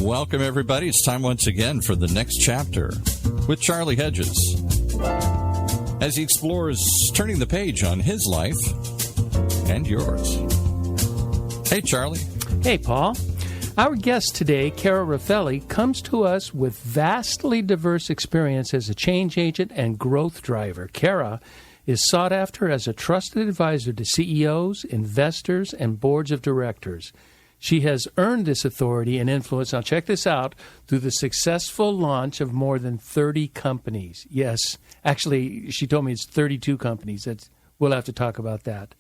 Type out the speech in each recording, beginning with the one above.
Welcome, everybody. It's time once again for the next chapter with Charlie Hedges as he explores turning the page on his life and yours. Hey, Charlie. Hey, Paul. Our guest today, Cara Raffele, comes to us with vastly diverse experience as a change agent and growth driver. Cara is sought after as a trusted advisor to CEOs, investors, and boards of directors. She has earned this authority and influence, now check this out, through the successful launch of more than 30 companies. Yes, actually, she told me it's 32 companies. We'll have to talk about that.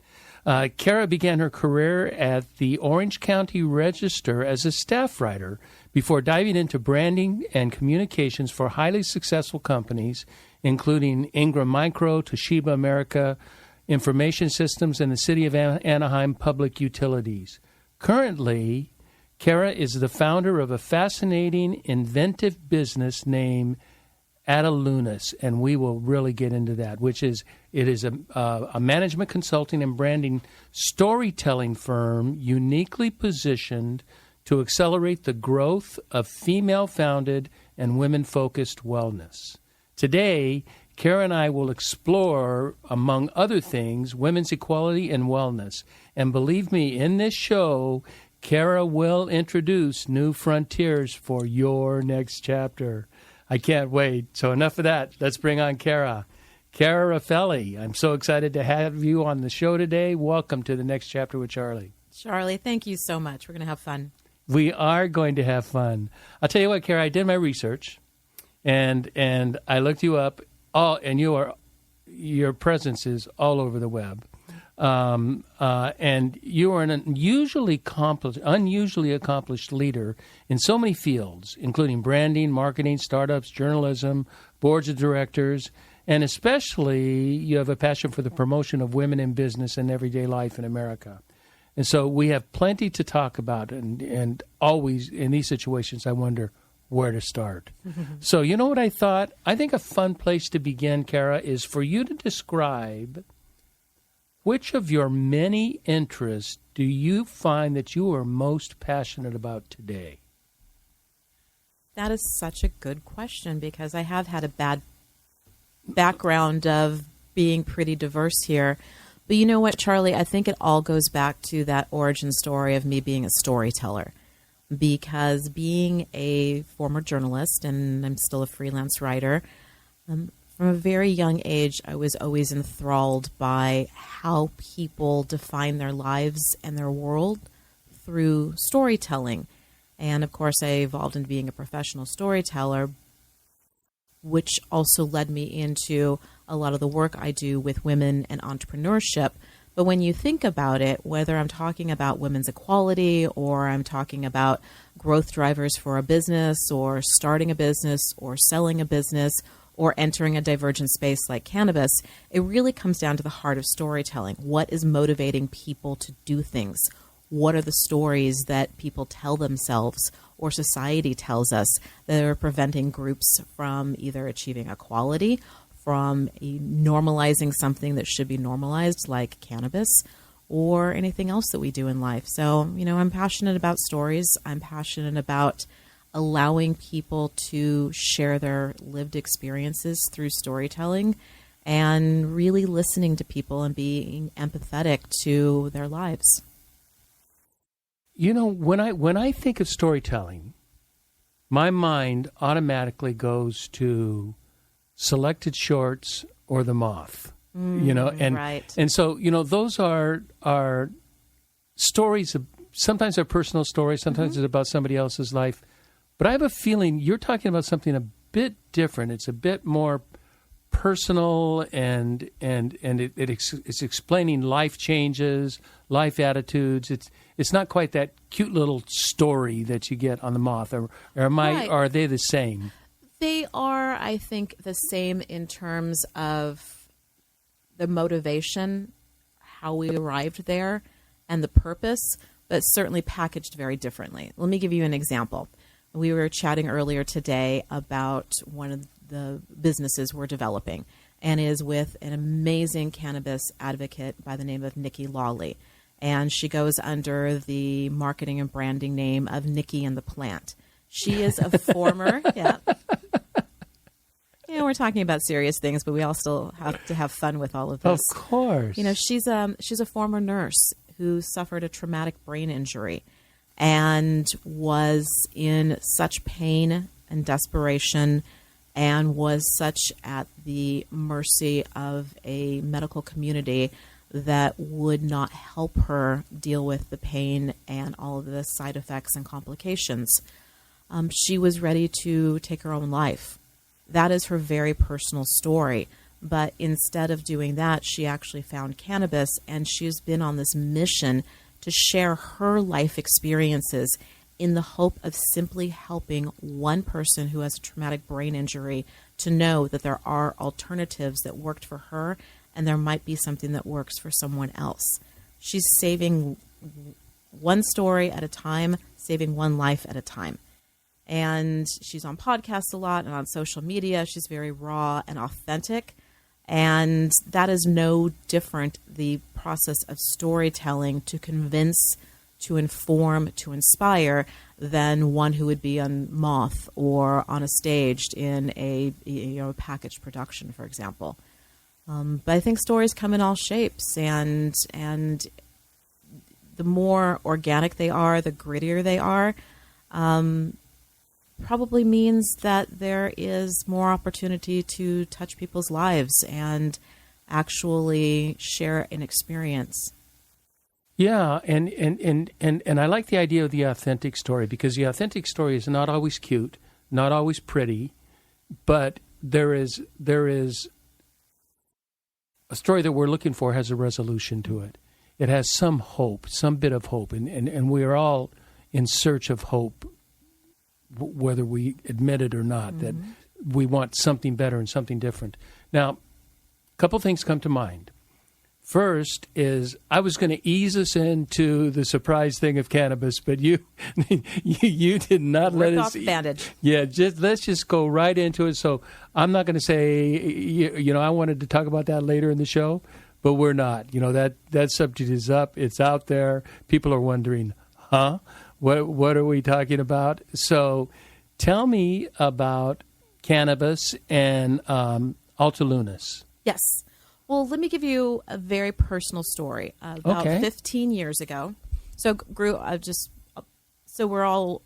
Cara began her career at the Orange County Register as a staff writer before diving into branding and communications for highly successful companies, including Ingram Micro, Toshiba America Information Systems, and the City of Anaheim Public Utilities. Currently, Cara is the founder of a fascinating, inventive business named Altalunas, and we will really get into that, it is a management consulting and branding storytelling firm uniquely positioned to accelerate the growth of female-founded and women-focused wellness. Today, Cara and I will explore, among other things, women's equality and wellness. And believe me, in this show, Cara will introduce new frontiers for your next chapter. I can't wait. So enough of that. Let's bring on Cara. Cara Raffele, I'm so excited to have you on the show today. Welcome to the next chapter with Charlie. Charlie, thank you so much. We're going to have fun. We are going to have fun. I'll tell you what, Cara, I did my research, and I looked you up. And your presence is all over the web. And you are an unusually accomplished leader in so many fields, including branding, marketing, startups, journalism, boards of directors, and especially you have a passion for the promotion of women in business and everyday life in America. And so we have plenty to talk about, and always in these situations I wonder where to start. So you know what I thought? I think a fun place to begin, Cara, is for you to describe which of your many interests do you find that you are most passionate about today? That is such a good question because I have had a bad background of being pretty diverse here. But you know what, Charlie? I think it all goes back to that origin story of me being a storyteller. Because being a former journalist, and I'm still a freelance writer, from a very young age, I was always enthralled by how people define their lives and their world through storytelling. And, of course, I evolved into being a professional storyteller, which also led me into a lot of the work I do with women and entrepreneurship. But when you think about it, whether I'm talking about women's equality or I'm talking about growth drivers for a business or starting a business or selling a business or entering a divergent space like cannabis, it really comes down to the heart of storytelling. What is motivating people to do things? What are the stories that people tell themselves or society tells us that are preventing groups from either achieving equality, from normalizing something that should be normalized like cannabis or anything else that we do in life. So, I'm passionate about stories. I'm passionate about allowing people to share their lived experiences through storytelling and really listening to people and being empathetic to their lives. When I think of storytelling, my mind automatically goes to Selected Shorts or The Moth, right. And so, those are stories. Sometimes they're personal stories. Sometimes it's about somebody else's life. But I have a feeling you're talking about something a bit different. It's a bit more personal, and it's explaining life changes, life attitudes. It's not quite that cute little story that you get on The Moth. Or are they the same? They are, I think, the same in terms of the motivation, how we arrived there, and the purpose, but certainly packaged very differently. Let me give you an example. We were chatting earlier today about one of the businesses we're developing, and is with an amazing cannabis advocate by the name of Nikki Lawley. And she goes under the marketing and branding name of Nikki and the Plant. She is a former, yeah. We're talking about serious things, but we all still have to have fun with all of this. Of course. She's a former nurse who suffered a traumatic brain injury and was in such pain and desperation and was such at the mercy of a medical community that would not help her deal with the pain and all of the side effects and complications. She was ready to take her own life. That is her very personal story. But instead of doing that, she actually found cannabis, and she's been on this mission to share her life experiences in the hope of simply helping one person who has a traumatic brain injury to know that there are alternatives that worked for her, and there might be something that works for someone else. She's saving one story at a time, saving one life at a time. And she's on podcasts a lot and on social media. She's very raw and authentic. And that is no different, the process of storytelling to convince, to inform, to inspire, than one who would be on Moth or on a stage in a packaged production, for example. But I think stories come in all shapes, and the more organic they are, the grittier they are, probably means that there is more opportunity to touch people's lives and actually share an experience. Yeah, and I like the idea of the authentic story, because the authentic story is not always cute, not always pretty, but there is a story that we're looking for has a resolution to it. It has some hope, some bit of hope, and we are all in search of hope, whether we admit it or not, that we want something better and something different. Now, a couple things come to mind. First is, I was going to ease us into the surprise thing of cannabis, but you did not let us. Off bandage. Yeah, let's just go right into it. So I'm not going to say, I wanted to talk about that later in the show, but we're not. That subject is up. It's out there. People are wondering, huh? What are we talking about? So tell me about cannabis and Altalunas. Yes. Well, let me give you a very personal story. About 15 years ago, so we're all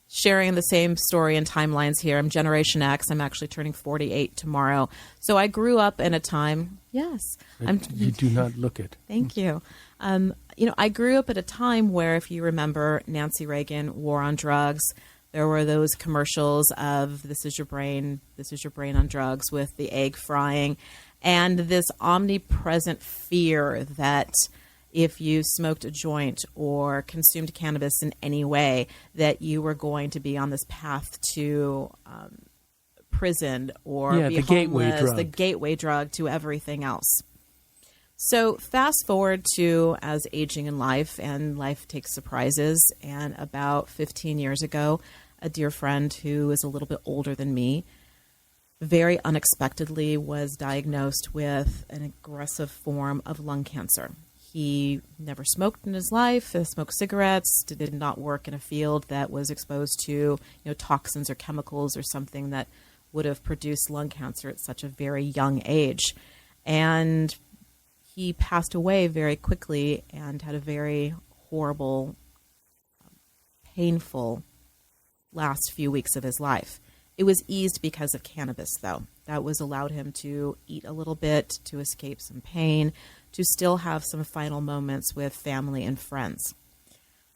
sharing the same story and timelines here. I'm Generation X. I'm actually turning 48 tomorrow. So I grew up in a time. Yes, you do not look it. Thank you. I grew up at a time where, if you remember, Nancy Reagan, war on drugs. There were those commercials of "This is your brain on drugs" with the egg frying. And this omnipresent fear that if you smoked a joint or consumed cannabis in any way, that you were going to be on this path to prison or be homeless, the gateway drug to everything else. So fast forward to as aging in life, and life takes surprises. And about 15 years ago, a dear friend who is a little bit older than me, very unexpectedly was diagnosed with an aggressive form of lung cancer. He never smoked in his life, smoked cigarettes, did not work in a field that was exposed to toxins or chemicals or something that would have produced lung cancer at such a very young age. And he passed away very quickly and had a very horrible, painful last few weeks of his life. It was eased because of cannabis, though. That was allowed him to eat a little bit, to escape some pain, to still have some final moments with family and friends.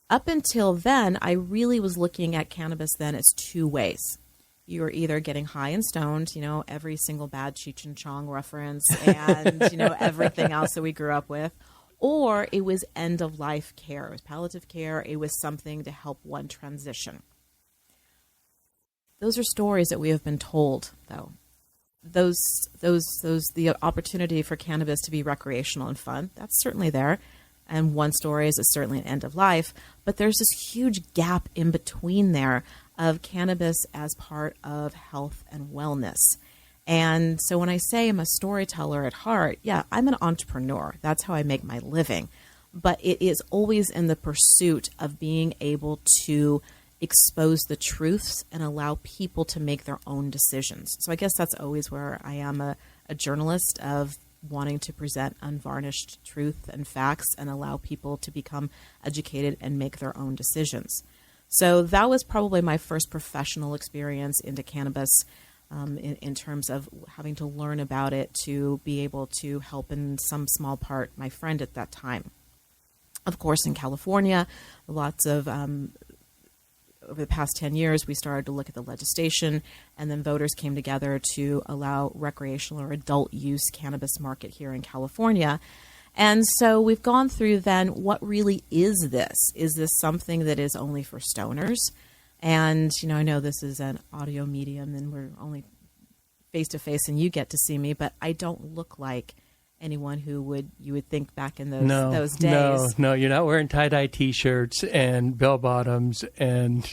Up until then, I really was looking at cannabis then as two ways. You were either getting high and stoned, every single bad Cheech and Chong reference and, everything else that we grew up with, or it was end-of-life care. It was palliative care. It was something to help one transition. Those are stories that we have been told, though. The opportunity for cannabis to be recreational and fun, that's certainly there. And one story is certainly an end of life. But there's this huge gap in between there of cannabis as part of health and wellness. And so when I say I'm a storyteller at heart, yeah, I'm an entrepreneur. That's how I make my living. But it is always in the pursuit of being able to expose the truths and allow people to make their own decisions. So I guess that's always where I am a journalist of wanting to present unvarnished truth and facts and allow people to become educated and make their own decisions. So that was probably my first professional experience into cannabis, in terms of having to learn about it to be able to help in some small part my friend at that time. Of course, in California, lots of over the past 10 years, we started to look at the legislation, and then voters came together to allow recreational or adult use cannabis market here in California. And so we've gone through then, what really is this? Is this something that is only for stoners? And, I know this is an audio medium and we're only face-to-face and you get to see me, but I don't look like anyone who you would think back in those days. No, you're not wearing tie-dye T-shirts and bell-bottoms and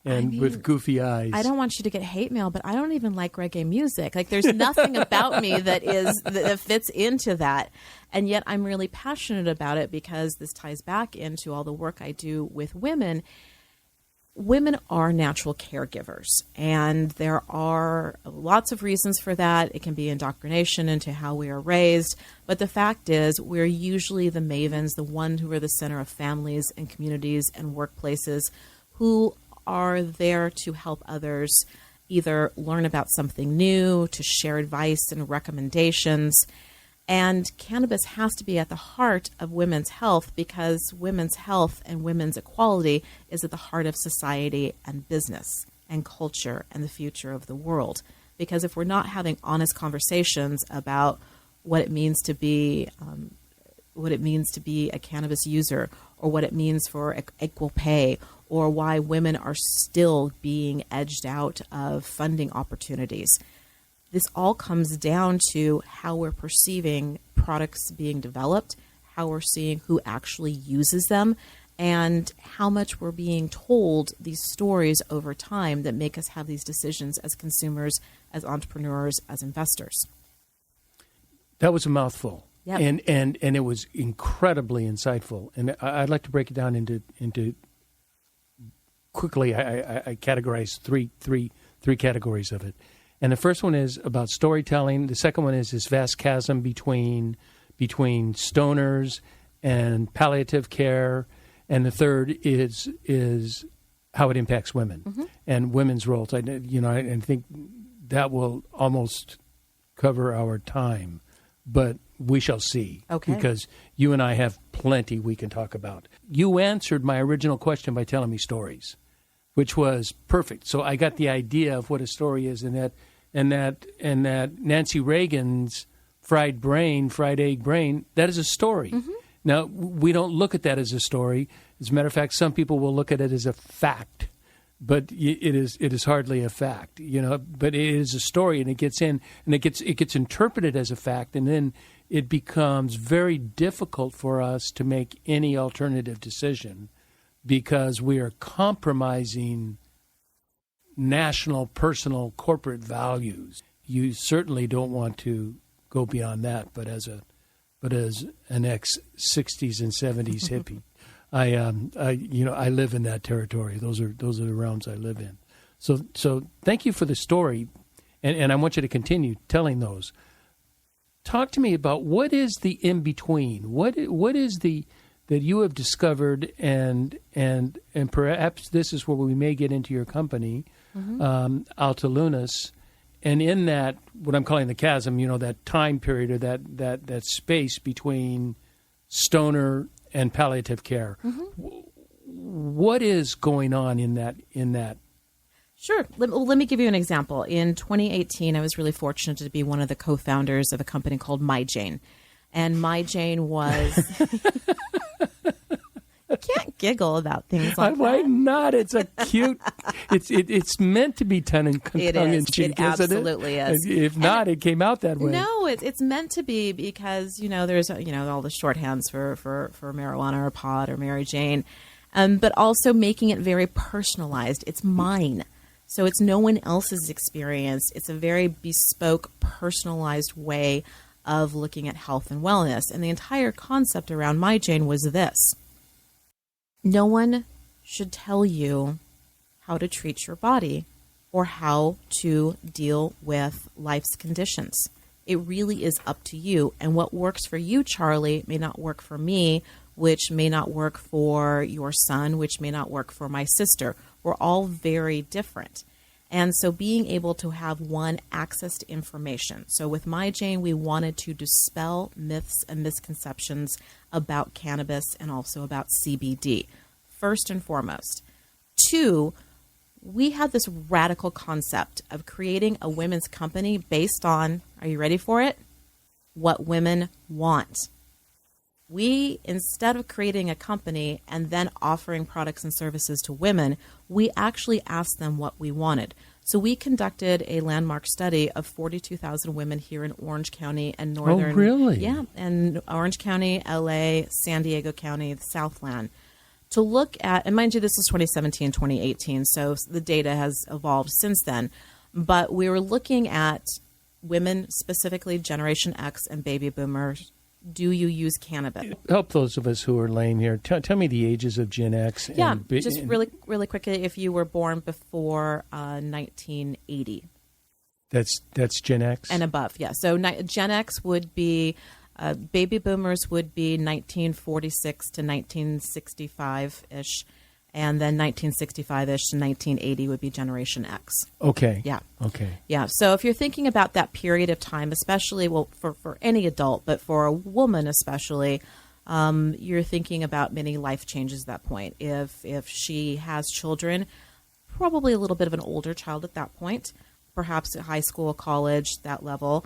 with goofy eyes. I don't want you to get hate mail, but I don't even like reggae music. Like, there's nothing about me that fits into that. And yet I'm really passionate about it because this ties back into all the work I do with women. Women are natural caregivers, and there are lots of reasons for that. It can be indoctrination into how we are raised, but the fact is we're usually the mavens, the ones who are the center of families and communities and workplaces, who are there to help others either learn about something new, to share advice and recommendations. And cannabis has to be at the heart of women's health, because women's health and women's equality is at the heart of society and business and culture and the future of the world. Because if we're not having honest conversations about what it means to be a cannabis user, or what it means for equal pay, or why women are still being edged out of funding opportunities, this all comes down to how we're perceiving products being developed, how we're seeing who actually uses them, and how much we're being told these stories over time that make us have these decisions as consumers, as entrepreneurs, as investors. That was a mouthful. Yep. And it was incredibly insightful. And I'd like to break it down into quickly. I categorize three categories of it. And the first one is about storytelling. The second one is this vast chasm between stoners and palliative care. And the third is how it impacts women and women's roles. I think that will almost cover our time, but we shall see. Okay. Because you and I have plenty we can talk about. You answered my original question by telling me stories, which was perfect. So I got the idea of what a story is, and that Nancy Reagan's fried egg brain, that is a story. Mm-hmm. Now, we don't look at that as a story. As a matter of fact, some people will look at it as a fact, but it is hardly a fact, but it is a story, and it gets in, and it gets interpreted as a fact, and then it becomes very difficult for us to make any alternative decision, because we are compromising national, personal, corporate values. You certainly don't want to go beyond that, but as an ex-60s and 70s hippie, I live in that territory. Those are the realms I live in. So thank you for the story, and I want you to continue telling those. Talk to me about what is the in between. What is the that you have discovered, and perhaps this is where we may get into your company, Altalunas, and in that, what I'm calling the chasm, that time period, or that space between stoner and palliative care. Mm-hmm. What is going on in that? Sure. Let me give you an example. In 2018, I was really fortunate to be one of the co-founders of a company called MyJane. And MyJane was... You can't giggle about things like that. Why not? It's a cute... It's meant to be tongue in cheek, isn't it? It absolutely is. If not, it came out that way. No, it's meant to be, because there's all the shorthands for marijuana or pot or Mary Jane, but also making it very personalized. It's mine, so it's no one else's experience. It's a very bespoke, personalized way of looking at health and wellness. And the entire concept around MyJane was this: no one should tell you how to treat your body or how to deal with life's conditions. It really is up to you. And what works for you, Charlie, may not work for me, which may not work for your son, which may not work for my sister. We're all very different. And so being able to have one access to information. So with My Jane, we wanted to dispel myths and misconceptions about cannabis and also about CBD, first and foremost. 2, we had this radical concept of creating a women's company based on, are you ready for it? What women want. We, instead of creating a company and then offering products and services to women, we actually asked them what we wanted. So we conducted a landmark study of 42,000 women here in Orange County and northern. Oh, really? Yeah, and Orange County, LA, San Diego County, the Southland, to look at, and mind you, this is 2017, 2018, so the data has evolved since then. But we were looking at women, specifically Generation X and baby boomers. Do you use cannabis? Help those of us who are laying here. Tell me the ages of Gen X. Yeah, just really quickly, if you were born before 1980. That's Gen X? And above, yeah. So Gen X would be, baby boomers would be 1946 to 1965-ish. And then 1965-ish to 1980 would be Generation X. Okay. Yeah. Okay. Yeah. So if you're thinking about that period of time, especially, well, for any adult, but for a woman especially, you're thinking about many life changes at that point. If she has children, probably a little bit of an older child at that point, perhaps at high school, college, that level,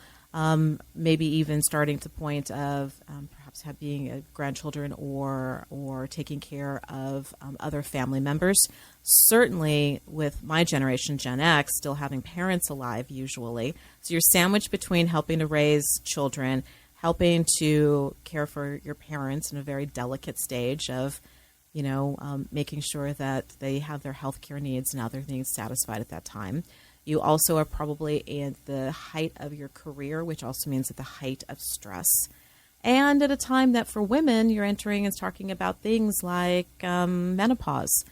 maybe even starting to point of perhaps being grandchildren or taking care of other family members. Certainly with my generation, Gen X, still having parents alive usually. So you're sandwiched between helping to raise children, helping to care for your parents in a very delicate stage of, making sure that they have their healthcare needs and other things satisfied at that time. You also are probably at the height of your career, which also means at the height of stress. And at a time that for women, you're entering and talking about things like menopause.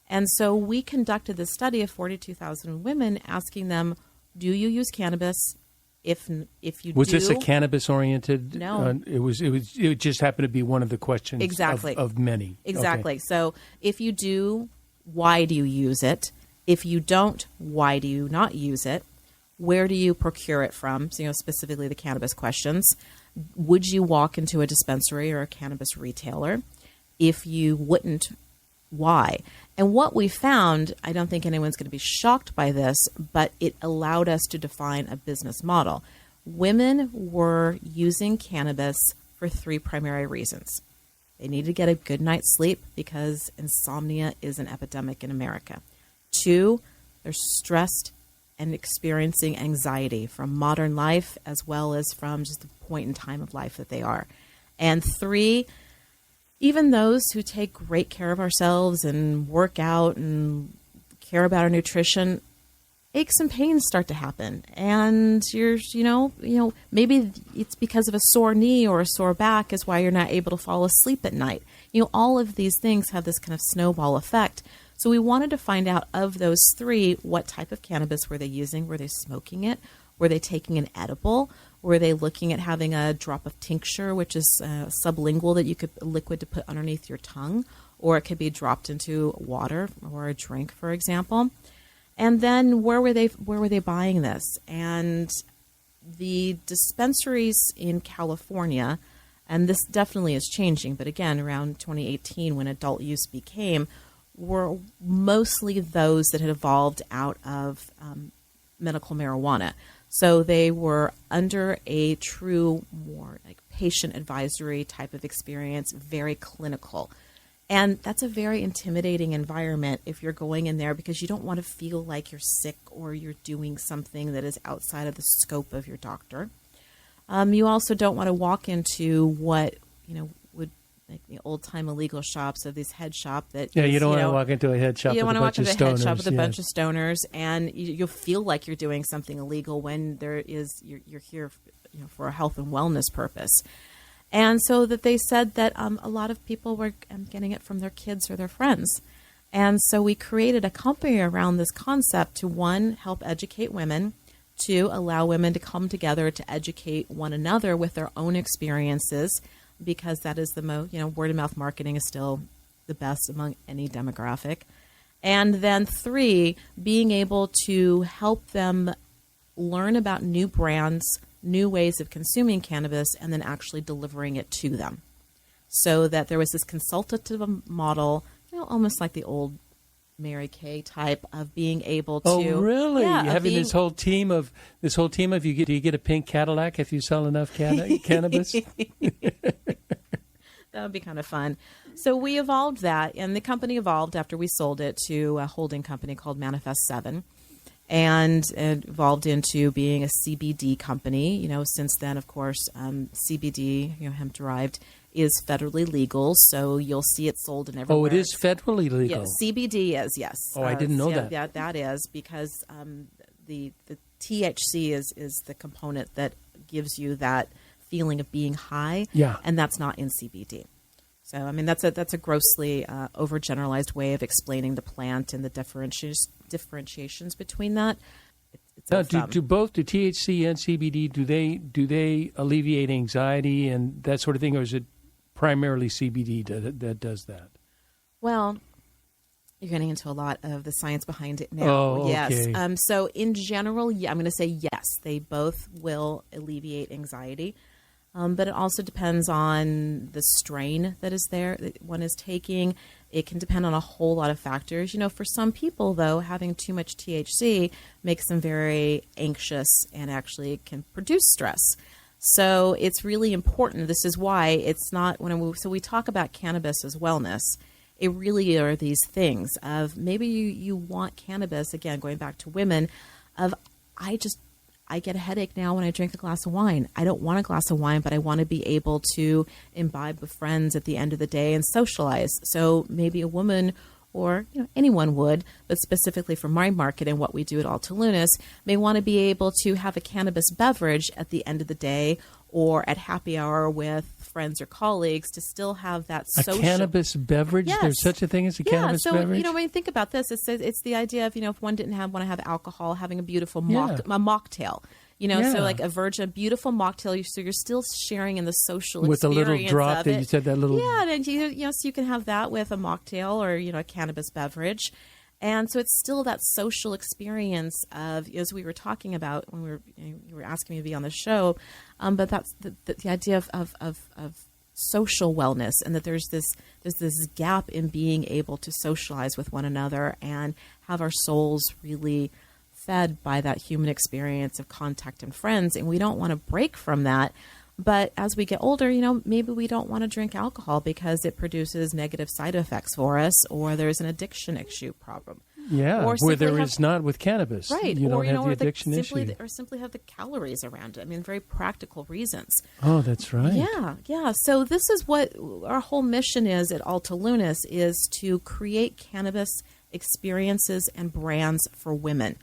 And so we conducted this study of 42,000 women, asking them, do you use cannabis? If you was do, this a cannabis oriented? No, it just happened to be one of the questions. Exactly. of many. Exactly. Okay. So if you do, why do you use it? If you don't, why do you not use it? Where do you procure it from? So, specifically the cannabis questions. Would you walk into a dispensary or a cannabis retailer? If you wouldn't, why? And what we found, I don't think anyone's going to be shocked by this, but it allowed us to define a business model. Women were using cannabis for 3 primary reasons. They needed to get a good night's sleep because insomnia is an epidemic in America. 2, they're stressed and experiencing anxiety from modern life as well as from just the point in time of life that they are. And 3, even those who take great care of ourselves and work out and care about our nutrition, aches and pains start to happen. And you're, maybe it's because of a sore knee or a sore back is why you're not able to fall asleep at night. All of these things have this kind of snowball effect. So we wanted to find out of those 3, what type of cannabis were they using? Were they smoking it? Were they taking an edible? Were they looking at having a drop of tincture, which is sublingual that you could liquid to put underneath your tongue, or it could be dropped into water or a drink, for example. And then where were they buying this? And the dispensaries in California, and this definitely is changing, but again, around 2018 when adult use became, were mostly those that had evolved out of medical marijuana. So they were under a true, more like patient advisory type of experience, very clinical. And that's a very intimidating environment if you're going in there because you don't want to feel like you're sick or you're doing something that is outside of the scope of your doctor. You also don't want to walk into what, would like the old-time illegal shops of this head shop that you don't want to walk into a head shop with a bunch of stoners. You don't want to walk into a head shop with a bunch of stoners, and you'll feel like you're doing something illegal when you're here, for a health and wellness purpose. And so that they said that a lot of people were getting it from their kids or their friends. And so we created a company around this concept to, one, help educate women, two, allow women to come together to educate one another with their own experiences, because that is the most, word of mouth marketing is still the best among any demographic. And then three, being able to help them learn about new brands, new ways of consuming cannabis, and then actually delivering it to them. So that there was this consultative model, almost like the old Mary Kay type of being able to. Oh, really? Yeah, having this whole team of do you get a pink Cadillac if you sell enough cannabis? That would be kind of fun. So we evolved that, and the company evolved after we sold it to a holding company called Manifest 7, and it evolved into being a CBD company. Since then, of course, CBD, hemp derived, is federally legal, so you'll see it sold in everywhere. Oh, it is federally legal? Yes, CBD is, yes. Oh, I didn't know that. Yeah, that is, because the THC is the component that gives you that feeling of being high, and that's not in CBD. So, that's a grossly overgeneralized way of explaining the plant and the differentiations between that. Now, do both THC and CBD, do they alleviate anxiety and that sort of thing, or is it primarily CBD that does that? Well, you're getting into a lot of the science behind it now. Oh, yes. okay. So in general, I'm going to say yes, they both will alleviate anxiety. But it also depends on the strain that is there that one is taking. It can depend on a whole lot of factors. For some people, though, having too much THC makes them very anxious and actually can produce stress. So it's really important. This is why it's not so we talk about cannabis as wellness. It really are these things of maybe you want cannabis, again, going back to women, of I get a headache now when I drink a glass of wine. I don't want a glass of wine, but I want to be able to imbibe with friends at the end of the day and socialize. So maybe a woman or anyone would, but specifically for my market and what we do at Altalunas, may want to be able to have a cannabis beverage at the end of the day or at happy hour with friends or colleagues to still have that social. A cannabis beverage? Yes. There's such a thing as a cannabis beverage? When you think about this, it's the idea of, if one didn't want to have alcohol, having a beautiful mocktail. So like a beautiful mocktail, so you're still sharing in the social with experience a little drop of that it. you said that little. Yeah, and so you can have that with a mocktail or a cannabis beverage, and so it's still that social experience of, as we were talking about when you were asking me to be on the show, but that's the idea of social wellness, and that there's this gap in being able to socialize with one another and have our souls really fed by that human experience of contact and friends, and we don't want to break from that. But as we get older, maybe we don't want to drink alcohol because it produces negative side effects for us, or there's an addiction issue problem. Yeah, or where there is not with cannabis. Right. You don't have the addiction issue. Or simply have the calories around it. Very practical reasons. Oh, that's right. Yeah. So this is what our whole mission is at Altalunas, is to create cannabis experiences and brands for women.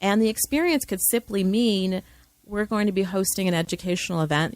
And the experience could simply mean we're going to be hosting an educational event,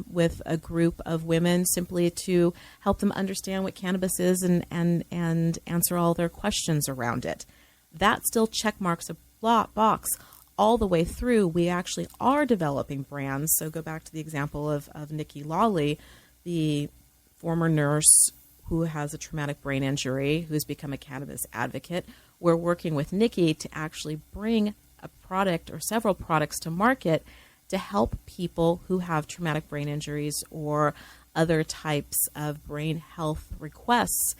with a group of women, simply to help them understand what cannabis is and answer all their questions around it. That still check marks a box all the way through. We actually are developing brands. So go back to the example of Nikki Lawley, the former nurse who has a traumatic brain injury, who's become a cannabis advocate. We're working with Nikki to actually bring a product or several products to market to help people who have traumatic brain injuries or other types of brain health requests,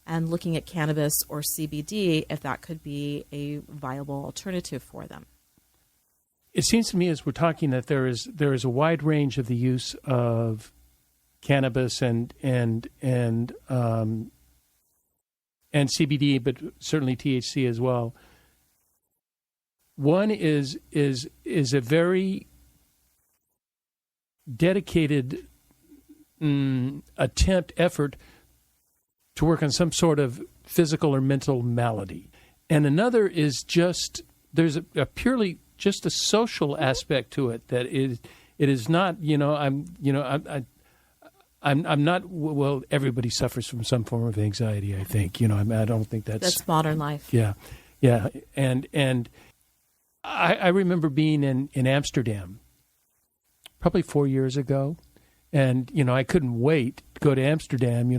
and looking at cannabis or CBD, if that could be a viable alternative for them. It seems to me, as we're talking, that there is a wide range of the use of cannabis and CBD, but certainly THC as well. One is a very dedicated effort to work on some sort of physical or mental malady, and another is there's a purely just a social aspect to it, that it is not, I'm not. Well, everybody suffers from some form of anxiety, I think. I don't think that's modern life. Yeah, and I remember being in Amsterdam, probably 4 years ago, and I couldn't wait to go to Amsterdam,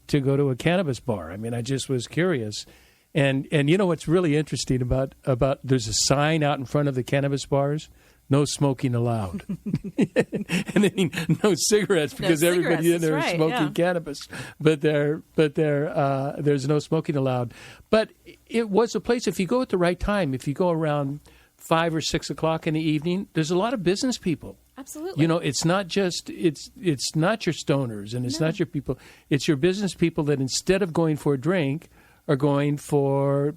to go to a cannabis bar. I mean, I just was curious, and what's really interesting about there's a sign out in front of the cannabis bars. No smoking allowed. And I mean, no cigarettes because everybody in there is smoking cannabis. But there's no smoking allowed. But it was a place, if you go at the right time, if you go around 5 or 6 o'clock in the evening, there's a lot of business people. Absolutely. It's not just it's not your stoners and it's not your people. It's your business people that instead of going for a drink are going to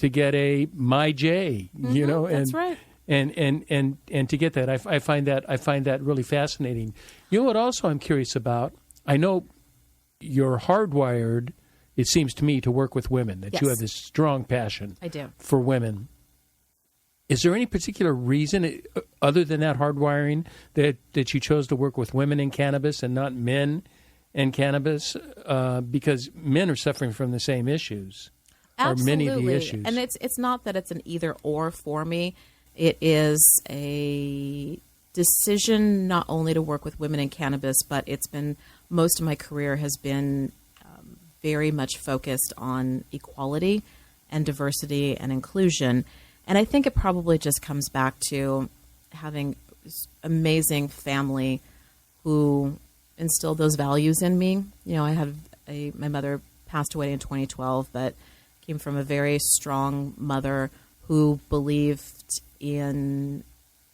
get a My J. That's right. And to get that, I find that really fascinating. You know what? Also, I'm curious about. I know you're hardwired. It seems to me to work with women. That you have this strong passion. I do. For women. Is there any particular reason, other than that hardwiring, that you chose to work with women in cannabis and not men in cannabis? Because men are suffering from the same issues, Absolutely. or many of the issues. And it's not that it's an either or for me. It is a decision not only to work with women in cannabis, but most of my career has been very much focused on equality and diversity and inclusion. And I think it probably just comes back to having this amazing family who instilled those values in me. I had my mother passed away in 2012, but came from a very strong mother who believed in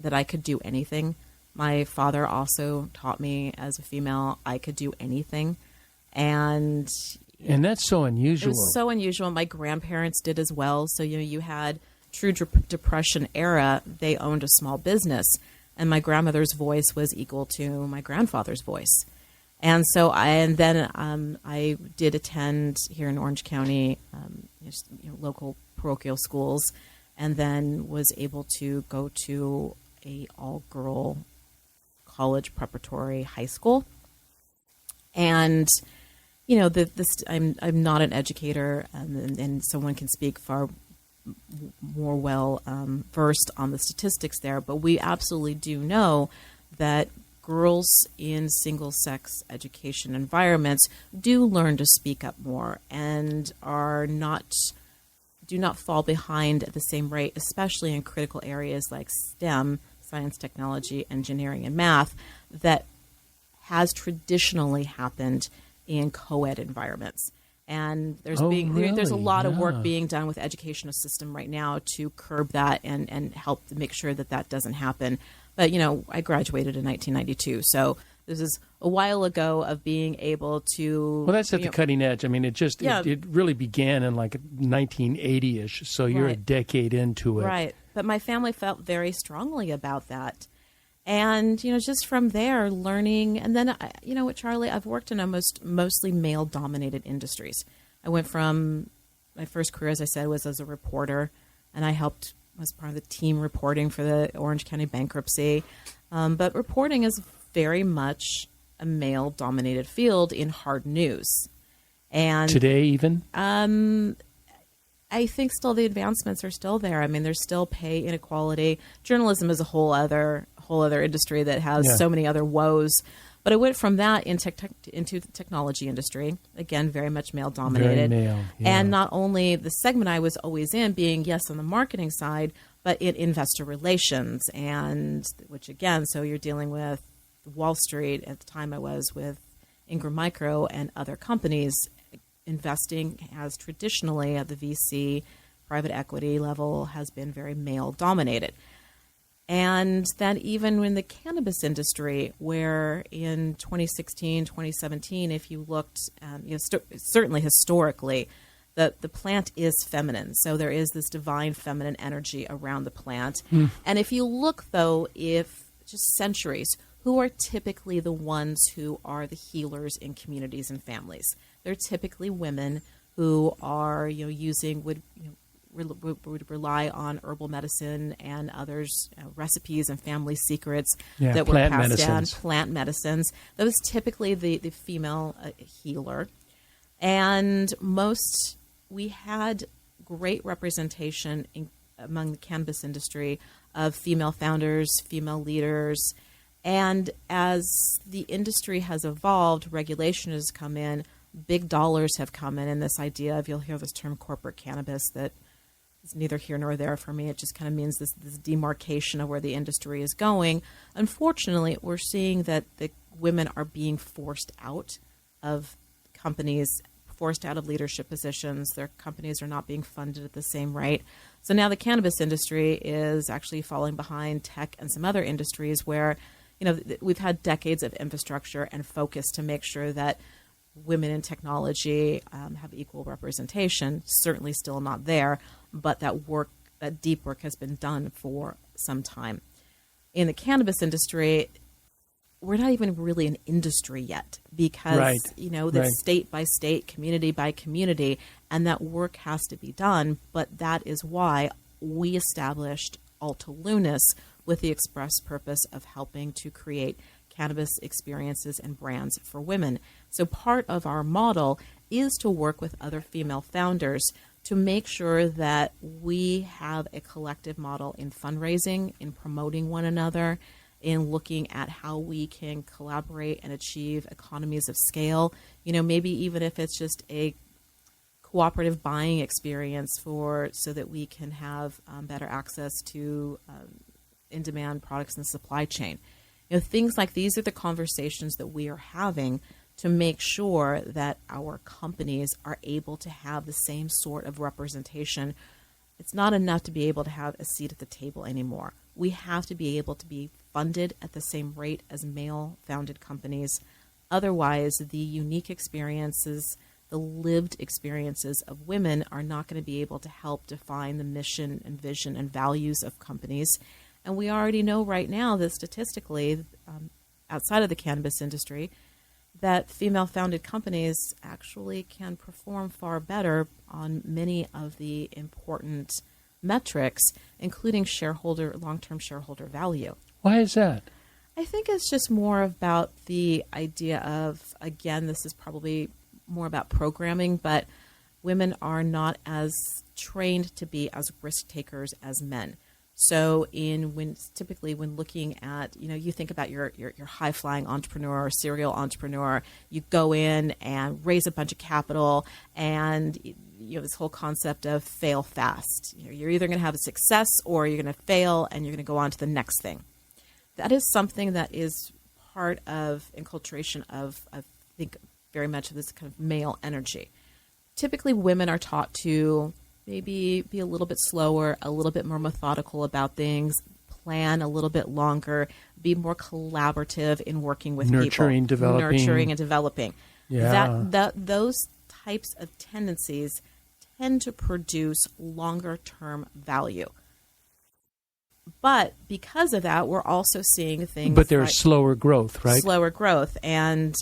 that I could do anything. My father also taught me as a female I could do anything. And that's so unusual. It was so unusual. My grandparents did as well. So, you had true Depression era. They owned a small business. And my grandmother's voice was equal to my grandfather's voice. And so I did attend here in Orange County, local parochial schools, and then was able to go to a all-girl college preparatory high school. And, I'm not an educator, and someone can speak far more well versed on the statistics there, but we absolutely do know that girls in single-sex education environments do learn to speak up more and do not fall behind at the same rate, especially in critical areas like STEM, science, technology, engineering, and math, that has traditionally happened in co-ed environments. And there's a lot of work being done with the educational system right now to curb that and help to make sure that doesn't happen. But, I graduated in 1992, so this is a while ago of being able to... Well, that's at the cutting edge. I mean, it really began in like 1980-ish, so you're a decade into it. Right. But my family felt very strongly about that. And, just from there, learning... And then, what, Charlie, I've worked in mostly male-dominated industries. I went from... My first career, as I said, was as a reporter, and I was part of the team reporting for the Orange County bankruptcy. But reporting is very much a male-dominated field in hard news. And today even? I think still the advancements are still there. I mean, there's still pay inequality. Journalism is a whole other industry that has so many other woes. But I went from that into the technology industry, again, very much male-dominated. Very male, And not only the segment I was always in being, yes, on the marketing side, but in investor relations, which again, so you're dealing with Wall Street. At the time I was with Ingram Micro and other companies. Investing has traditionally at the VC, private equity level has been very male-dominated. And that even in the cannabis industry, where in 2016, 2017, if you looked, certainly historically, the plant is feminine. So there is this divine feminine energy around the plant. And if you look, though, just centuries, who are typically the ones who are the healers in communities and families? They're typically women who are, using would would rely on herbal medicine and others, recipes and family secrets Yeah, that were plant passed medicines. down, plant medicines. That was typically the female healer. And we had great representation among the cannabis industry of female founders, female leaders. And as the industry has evolved, regulation has come in, big dollars have come in, and this idea of, you'll hear this term corporate cannabis that is neither here nor there for me. It just kind of means this demarcation of where the industry is going. Unfortunately, we're seeing that the women are being forced out of companies, forced out of leadership positions. Their companies are not being funded at the same rate. So now the cannabis industry is actually falling behind tech and some other industries where, we've had decades of infrastructure and focus to make sure that women in technology have equal representation. Certainly still not there, but that deep work has been done for some time. In the cannabis industry, we're not even really an industry yet because, that's state by state, community by community, and that work has to be done. But that is why we established Altalunas with the express purpose of helping to create cannabis experiences and brands for women. So part of our model is to work with other female founders to make sure that we have a collective model in fundraising, in promoting one another, in looking at how we can collaborate and achieve economies of scale. Maybe even if it's just a cooperative buying experience so that we can have better access to in-demand products in the supply chain. Things like these are the conversations that we are having to make sure that our companies are able to have the same sort of representation. It's not enough to be able to have a seat at the table anymore. We have to be able to be funded at the same rate as male-founded companies. Otherwise, the unique experiences, the lived experiences of women are not going to be able to help define the mission and vision and values of companies. And we already know right now that statistically, outside of the cannabis industry, that female-founded companies actually can perform far better on many of the important metrics, including long-term shareholder value. Why is that? I think it's just more about the idea of, again, this is probably more about programming, but women are not as trained to be as risk takers as men. So typically when looking at, you think about your high flying entrepreneur or serial entrepreneur, you go in and raise a bunch of capital and this whole concept of fail fast. You're either going to have a success or you're going to fail and you're going to go on to the next thing. That is something that is part of inculturation of, I think, very much of this kind of male energy. Typically women are taught to maybe be a little bit slower, a little bit more methodical about things, plan a little bit longer, be more collaborative in working with Nurturing, people. Nurturing and developing. Yeah. Those types of tendencies tend to produce longer-term value. But because of that, we're also seeing things But there's slower growth, right? Slower growth. And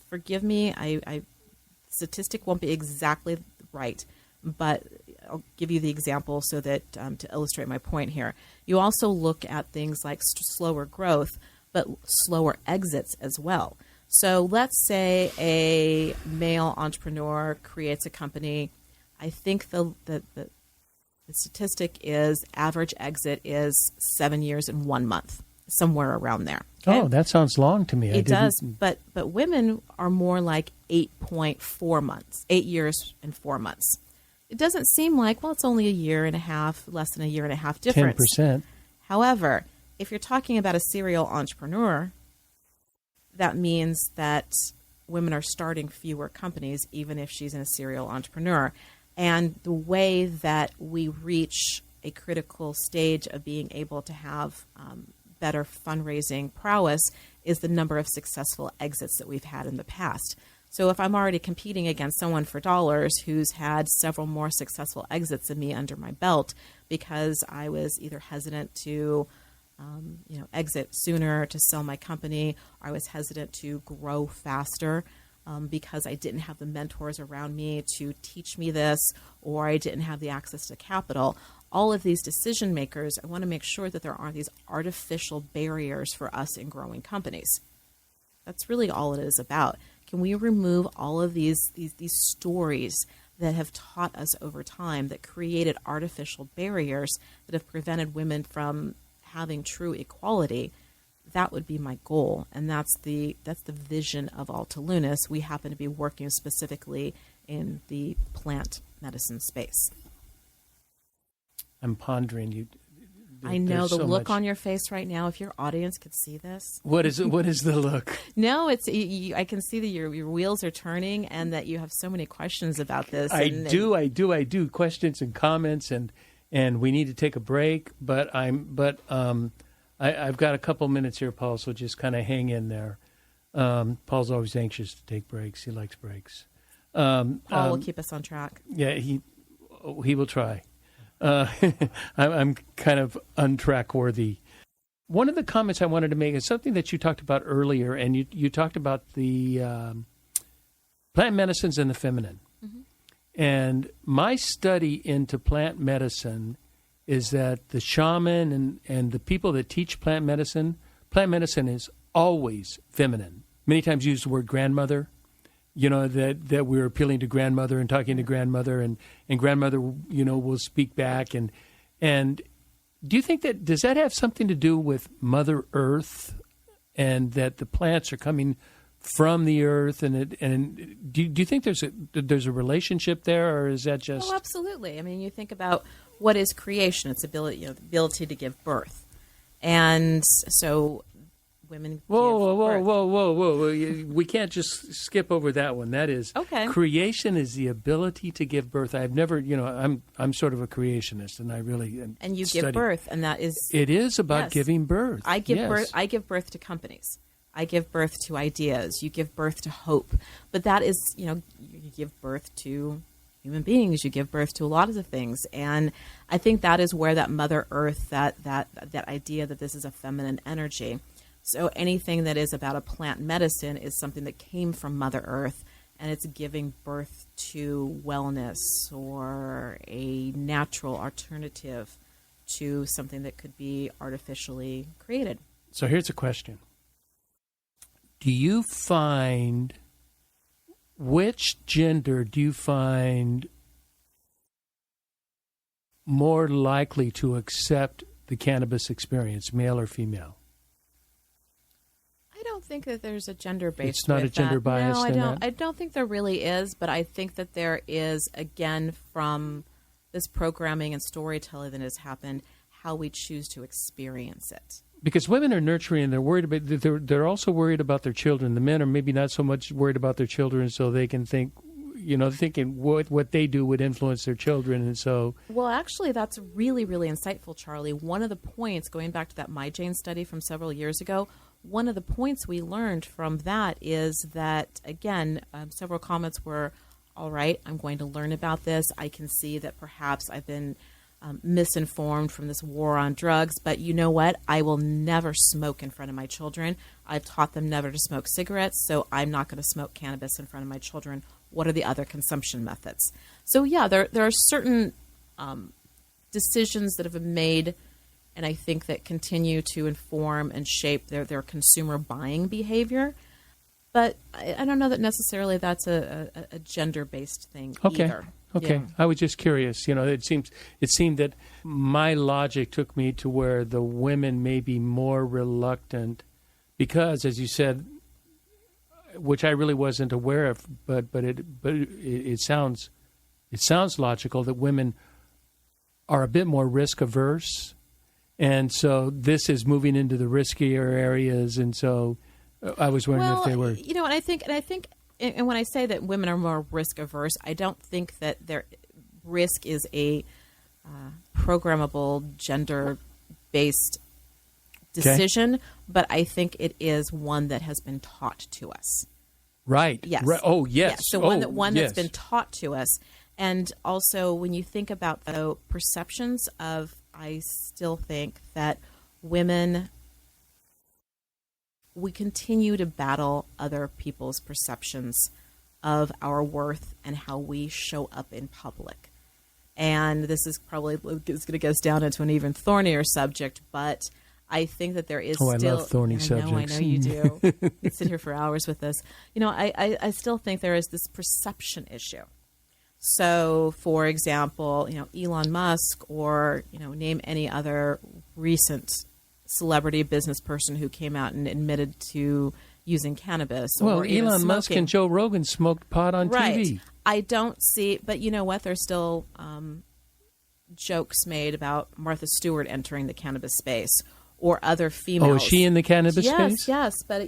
forgive me, statistic won't be exactly right, but I'll give you the example so that to illustrate my point here. You also look at things like slower growth, but slower exits as well. So let's say a male entrepreneur creates a company. I think the statistic is average exit is 7 years and 1 month, somewhere around there. Okay? Oh, that sounds long to me. It does, but women are more like 8.4 months, 8 years and 4 months. It doesn't seem like, well, it's only a year and a half, less than a year and a half difference. 10%. However, if you're talking about a serial entrepreneur, that means that women are starting fewer companies, even if she's a serial entrepreneur. And the way that we reach a critical stage of being able to have better fundraising prowess is the number of successful exits that we've had in the past. So if I'm already competing against someone for dollars who's had several more successful exits than me under my belt because I was either hesitant to exit sooner to sell my company, or I was hesitant to grow faster, because I didn't have the mentors around me to teach me this, or I didn't have the access to capital. All of these decision makers, I want to make sure that there aren't these artificial barriers for us in growing companies. That's really all it is about. Can we remove all of these stories that have taught us over time that created artificial barriers that have prevented women from having true equality? That would be my goal, and that's the vision of Altalunas. We happen to be working specifically in the plant medicine space. I'm pondering you. I know the so look much. on your face right now. If your audience could see this, What is it? What is the look? no, it's I can see that your wheels are turning, and that you have so many questions about this. I do. Questions and comments, and we need to take a break. But I've got a couple minutes here, Paul. So just kind of hang in there. Paul's always anxious to take breaks. He likes breaks. Paul will keep us on track. Yeah, he will try. I'm kind of untrackworthy. One of the comments I wanted to make is something that you talked about earlier, and you talked about the plant medicines and the feminine. Mm-hmm. And my study into plant medicine is that the shaman and the people that teach plant medicine is always feminine. Many times use the word grandmother. You know, that we're appealing to grandmother and talking to grandmother, and grandmother, will speak back. And do you think does that have something to do with Mother Earth, and that the plants are coming from the earth? And do you think there's a relationship there, or is that just? Oh, absolutely. I mean, you think about what is creation? It's the ability to give birth, and so. Women. Whoa! We can't just skip over that one. That is creation is the ability to give birth. I've never, I'm sort of a creationist, and I really and you give birth, and that is it is about giving birth. I give birth. I give birth to companies. I give birth to ideas. You give birth to hope. But that is, you give birth to human beings. You give birth to a lot of the things, and I think that is where that Mother Earth, that idea that this is a feminine energy. So anything that is about a plant medicine is something that came from Mother Earth, and it's giving birth to wellness or a natural alternative to something that could be artificially created. So here's a question. Which gender do you find more likely to accept the cannabis experience, male or female? I don't think that there's a gender-based. It's not a gender bias. No, I don't think there really is, but I think that there is, again, from this programming and storytelling that has happened, how we choose to experience it. Because women are nurturing, and they're worried about. They're also worried about their children. The men are maybe not so much worried about their children, so they can think, thinking what they do would influence their children, and so. Well, actually, that's really, really insightful, Charlie. One of the points, going back to that My Jane study from several years ago. One of the points we learned from that is that, again, several comments were, all right, I'm going to learn about this. I can see that perhaps I've been misinformed from this war on drugs, but you know what? I will never smoke in front of my children. I've taught them never to smoke cigarettes, so I'm not going to smoke cannabis in front of my children. What are the other consumption methods? So, yeah, there are certain decisions that have been made, and I think that continue to inform and shape their consumer buying behavior. But I don't know that necessarily that's a gender-based thing either. Okay. Yeah. I was just curious. It seemed that my logic took me to where the women may be more reluctant because, as you said, which I really wasn't aware of, but it sounds logical that women are a bit more risk averse. And so this is moving into the riskier areas, and so I was wondering if they were. And I think, and when I say that women are more risk averse, I don't think that their risk is a programmable gender-based decision, but I think it is one that has been taught to us. Right. Yes. Right. Oh, yes. Yes. So one that's been taught to us, and also when you think about the perceptions of. I still think that women, we continue to battle other people's perceptions of our worth and how we show up in public. And this is probably going to get us down into an even thornier subject, but I think that there is still... I love thorny subjects. I know you do. You can sit here for hours with this. I still think there is this perception issue. So, for example, Elon Musk or, name any other recent celebrity business person who came out and admitted to using cannabis. Well, or even Elon Musk and Joe Rogan smoked pot on TV. I don't see, but you know what? There's still jokes made about Martha Stewart entering the cannabis space or other females. Oh, is she in the cannabis space? Yes, but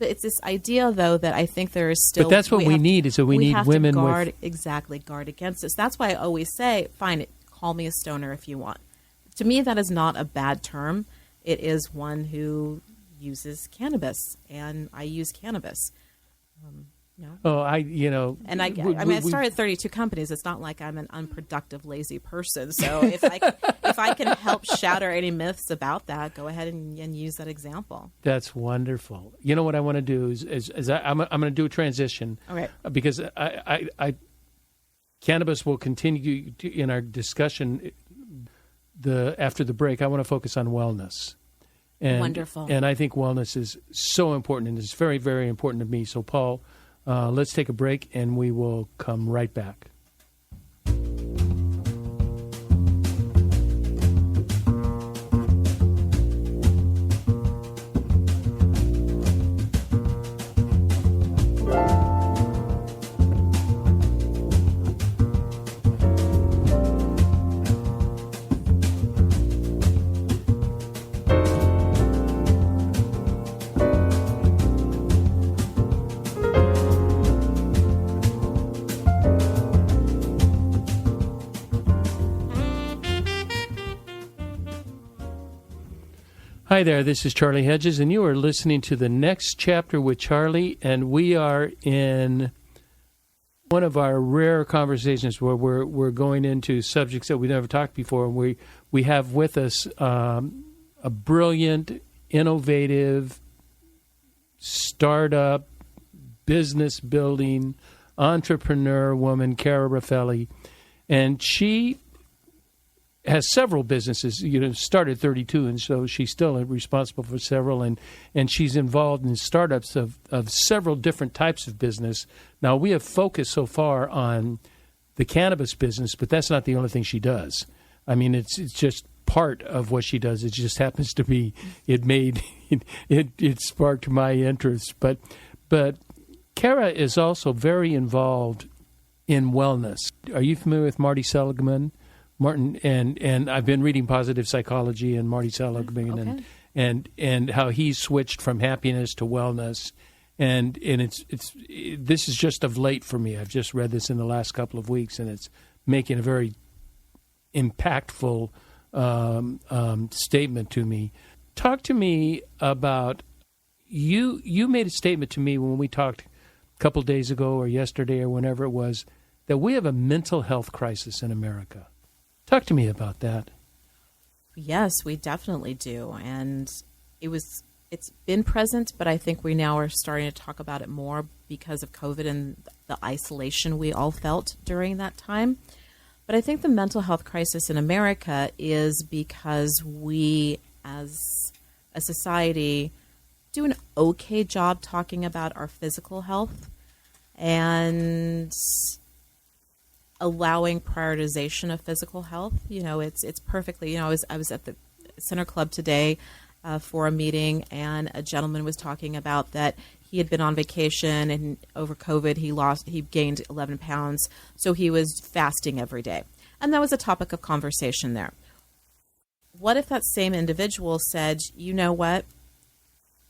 it's this idea though that I think there is still. But that's what we need. Is that we need women guard with guard against this. That's why I always say, fine, call me a stoner if you want. To me, that is not a bad term. It is one who uses cannabis, and I use cannabis. Oh, I started 32 companies. It's not like I'm an unproductive, lazy person. So if I can help shatter any myths about that, go ahead and use that example. That's wonderful. You know what I want to do is I'm going to do a transition. All right. Because I cannabis will continue in our discussion. After the break, I want to focus on wellness. Wonderful. And I think wellness is so important, and it's very, very important to me. So, Paul, let's take a break, and we will come right back. Hi there, this is Charlie Hedges, and you are listening to The Next Chapter with Charlie, and we are in one of our rare conversations where we're going into subjects that we've never talked before. We have with us a brilliant, innovative, startup, business-building, entrepreneur woman, Cara Raffele, and she has several businesses, started 32, and so she's still responsible for several, and she's involved in startups of several different types of business. Now, we have focused so far on the cannabis business, but that's not the only thing she does. I mean, it's just part of what she does. It just happens to be, it sparked my interest. But Cara is also very involved in wellness. Are you familiar with Marty Seligman? Martin, and I've been reading Positive Psychology and Marty Seligman, okay. and how he switched from happiness to wellness, and this is just of late for me. I've just read this in the last couple of weeks, and it's making a very impactful statement to me. Talk to me about you. You made a statement to me when we talked a couple of days ago or yesterday or whenever it was that we have a mental health crisis in America. Talk to me about that. Yes, we definitely do. And it's been present, but I think we now are starting to talk about it more because of COVID and the isolation we all felt during that time. But I think the mental health crisis in America is because we, as a society, do an okay job talking about our physical health and allowing prioritization of physical health. It's perfectly, I was at the Center Club today for a meeting, and a gentleman was talking about that he had been on vacation, and over COVID he gained 11 pounds, so he was fasting every day. And that was a topic of conversation there. What if that same individual said, you know what,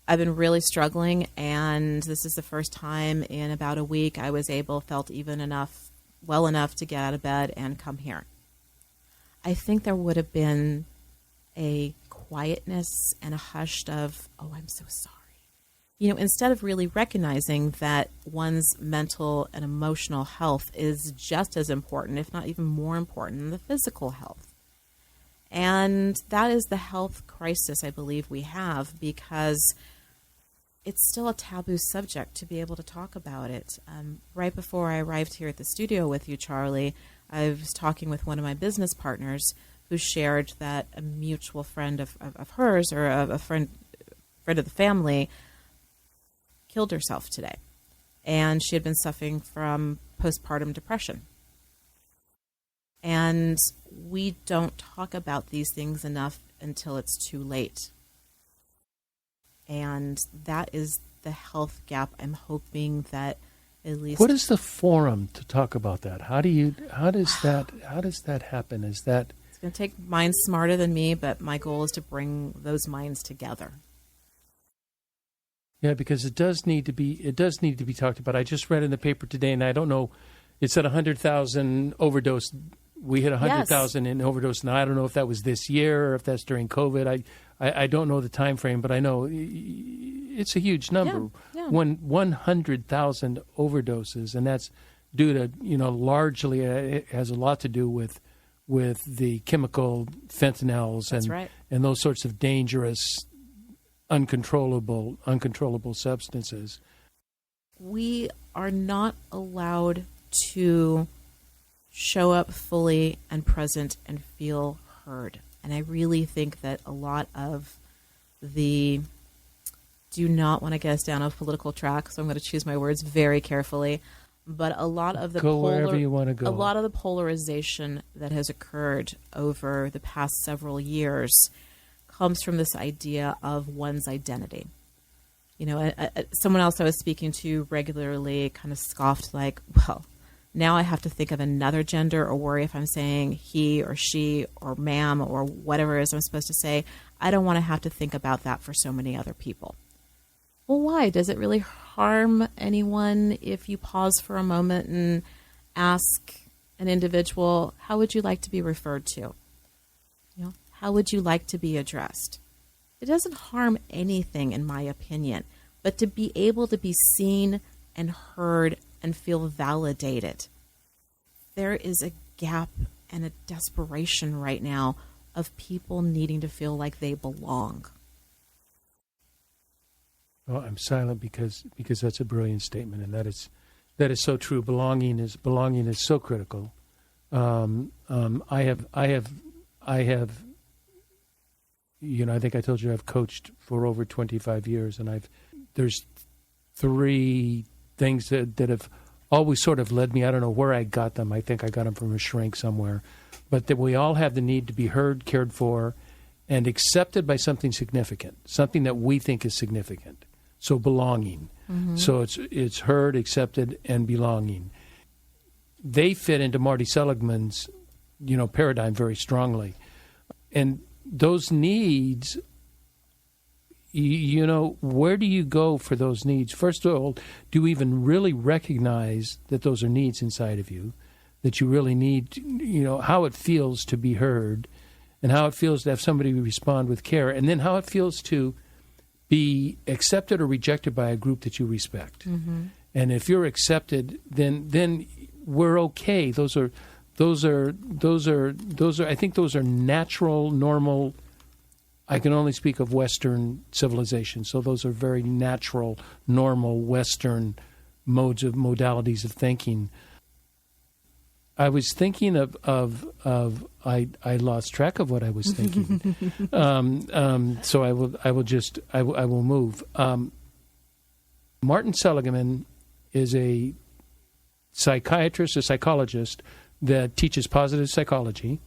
I've been really struggling, and this is the first time in about a week I felt well enough to get out of bed and come here. I think there would have been a quietness and a hush of, oh, I'm so sorry. Instead of really recognizing that one's mental and emotional health is just as important, if not even more important, than the physical health. And that is the health crisis I believe we have, because it's still a taboo subject to be able to talk about it. Right before I arrived here at the studio with you, Charlie, I was talking with one of my business partners who shared that a mutual friend of hers, or a friend of the family, killed herself today. And she had been suffering from postpartum depression. And we don't talk about these things enough until it's too late. And that is the health gap I'm hoping that at least... What is the forum to talk about that? How does that happen? Is that... It's going to take minds smarter than me, but my goal is to bring those minds together. Yeah, because it does need to be talked about. I just read in the paper today, and I don't know, it said 100,000 overdose. We hit 100,000 in overdose. Now, I don't know if that was this year or if that's during COVID. I don't know the time frame, but I know it's a huge number. Yeah. 100,000 overdoses, and that's due to, largely it has a lot to do with the chemical fentanyls and those sorts of dangerous, uncontrollable substances. We are not allowed to show up fully and present and feel heard. And I really think that a lot of do not want to get us down a political track, so I'm going to choose my words very carefully. But a lot of the wherever you want to go. A lot of the polarization that has occurred over the past several years comes from this idea of one's identity. Someone else I was speaking to regularly kind of scoffed like, well, now I have to think of another gender or worry if I'm saying he or she or ma'am or whatever it is I'm supposed to say. I don't want to have to think about that for so many other people. Well, why? Does it really harm anyone if you pause for a moment and ask an individual, how would you like to be referred to? How would you like to be addressed? It doesn't harm anything, in my opinion, but to be able to be seen and heard and feel validated. There is a gap and a desperation right now of people needing to feel like they belong. Well, I'm silent because that's a brilliant statement, and that is so true. Belonging is so critical. I have. I think I told you I've coached for over 25 years, and there's three things that have always sort of led me. I don't know where I got them. I think I got them from a shrink somewhere. But that we all have the need to be heard, cared for, and accepted by something significant, something that we think is significant. So belonging. Mm-hmm. So it's heard, accepted, and belonging. They fit into Marty Seligman's, paradigm very strongly. And those needs, where do you go for those needs? First of all, do you even really recognize that those are needs inside of you, that you really need, how it feels to be heard, and how it feels to have somebody respond with care, and then how it feels to be accepted or rejected by a group that you respect. Mm-hmm. And if you're accepted, then we're okay. Those are I think those are natural, normal. I can only speak of Western civilization, so those are very natural, normal Western modalities of thinking. I was thinking I lost track of what I was thinking. So I will move. Martin Seligman is a psychiatrist, a psychologist that teaches positive psychology,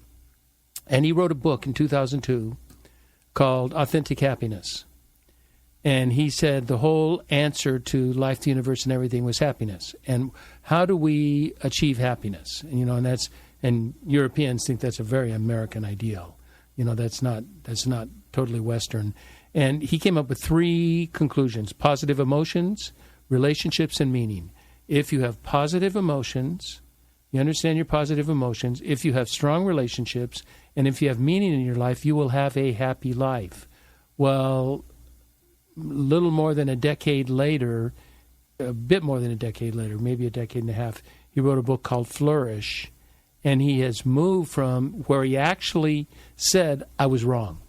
and he wrote a book in 2002 called Authentic Happiness. And he said the whole answer to life, the universe, and everything was happiness. And how do we achieve happiness? And Europeans think that's a very American ideal. That's not totally Western. And he came up with three conclusions: positive emotions, relationships, and meaning. If you have positive emotions, you understand your positive emotions. If you have strong relationships, and if you have meaning in your life, you will have a happy life. Well, little more than a decade later, a bit more than a decade later, maybe a decade and a half, he wrote a book called Flourish, and he has moved from where he actually said, I was wrong.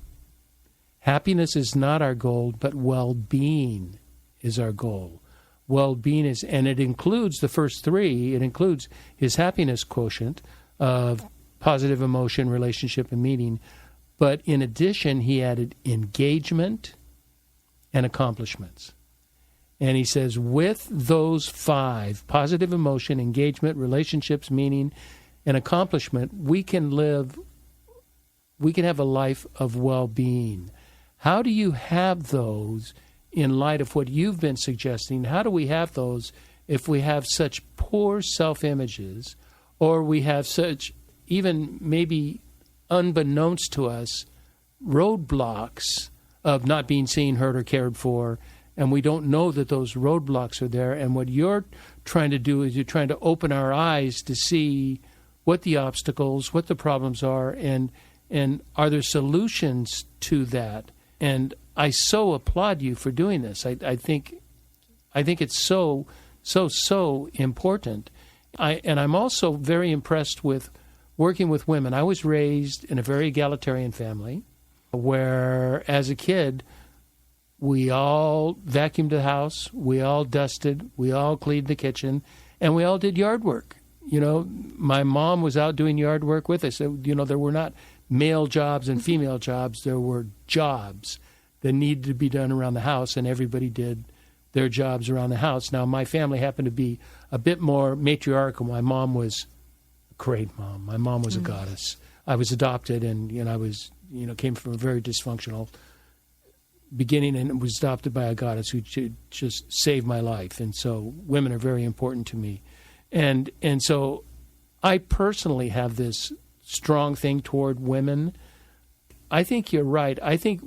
Happiness is not our goal, but well-being is our goal. Well-being is, and it includes the first three. It includes his happiness quotient of positive emotion, relationship, and meaning. But in addition, he added engagement and accomplishments. And he says, with those five, positive emotion, engagement, relationships, meaning, and accomplishment, we can have a life of well-being. How do you have those in light of what you've been suggesting? How do we have those if we have such poor self-images, or we have such, even maybe unbeknownst to us, roadblocks of not being seen, heard, or cared for, and we don't know that those roadblocks are there? And what you're trying to do is you're trying to open our eyes to see what the obstacles, what the problems are, and are there solutions to that? And I so applaud you for doing this. I think it's so important. And I'm also very impressed with working with women. I was raised in a very egalitarian family where, as a kid, we all vacuumed the house, we all dusted, we all cleaned the kitchen, and we all did yard work. You know, my mom was out doing yard work with us. You know, there were not male jobs and female jobs. There were jobs that needed to be done around the house, and everybody did their jobs around the house. Now, my family happened to be a bit more matriarchal. My mom was a great mom. My mom was a goddess. I was adopted, and I was, came from a very dysfunctional beginning, and was adopted by a goddess who just saved my life. And so women are very important to me. And so I personally have this strong thing toward women. I think you're right. I think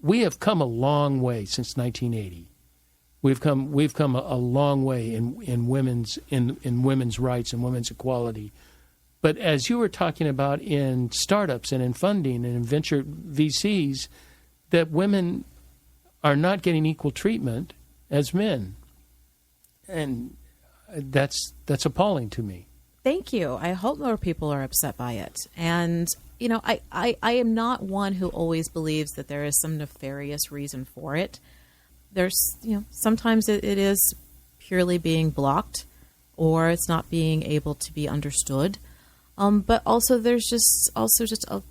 we have come a long way since 1980. We've come a long way in women's rights and women's equality. But as you were talking about in startups and in funding and in venture VCs, that women are not getting equal treatment as men, and that's appalling to me. Thank you. I hope more people are upset by it. And, I am not one who always believes that there is some nefarious reason for it. There's, sometimes it is purely being blocked, or it's not being able to be understood. But also there's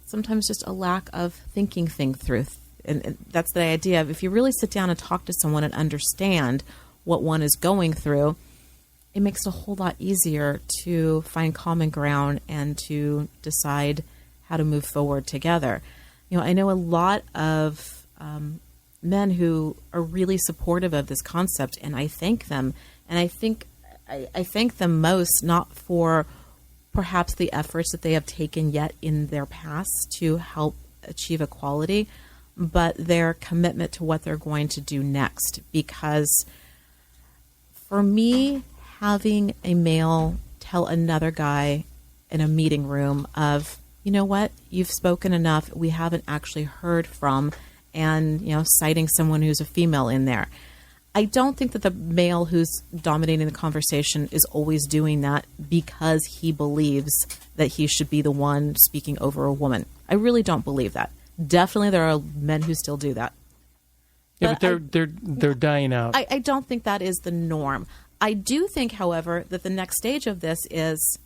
sometimes just a lack of thinking things through. And that's the idea of, if you really sit down and talk to someone and understand what one is going through, it makes it a whole lot easier to find common ground and to decide how to move forward together. I know a lot of men who are really supportive of this concept, and I thank them. And I thank them most not for perhaps the efforts that they have taken yet in their past to help achieve equality, but their commitment to what they're going to do next. Because for me, having a male tell another guy in a meeting room of, you know what, you've spoken enough, we haven't actually heard from, and, citing someone who's a female in there. I don't think that the male who's dominating the conversation is always doing that because he believes that he should be the one speaking over a woman. I really don't believe that. Definitely there are men who still do that. Yeah, but they're dying out. I don't think that is the norm. I do think, however, that the next stage of this is,